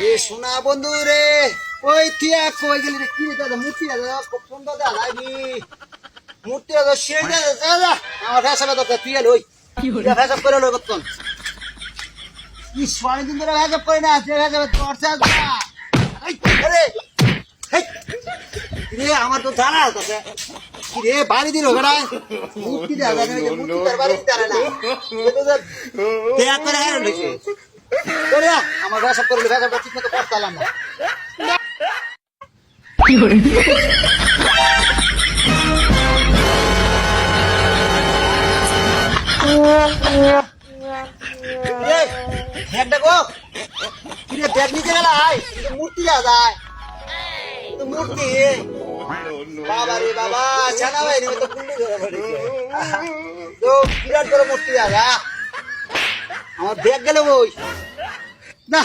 এ সোনা বন্ধু রে, ওই তুই এক কই গেলি রে? কি রে দাদা, মূর্তি দাদা খুব সুন্দর দাদা মূর্তি দাদা সেই দাদা দাদা আমার ফেসাবে দরকার, তুই এল ওই ফেসাব করে লো কতক্ষণ কি সোয়ানি দিন ধরে ফেসাব করে না, যে ফেসাবে তোরছে রে রে আমার তো জানা আছে কি রে বাড়ি দিল ওটা মূর্তি দাদা মূর্তি তার বাড়ি দিতে না দেয়া করে হারান হয়েছে আমার ফেসাব করে ফেসাবটা ঠিক মতো করতে পারলাম না। ব্যাগ নিচে গেল মূর্তি যাওয়া যায় মূর্তি বাবা রে বাবা ছানা ভাই তো বিরাট বড় মূর্তি যাওয়া আমার ব্যাগ গেল ওই না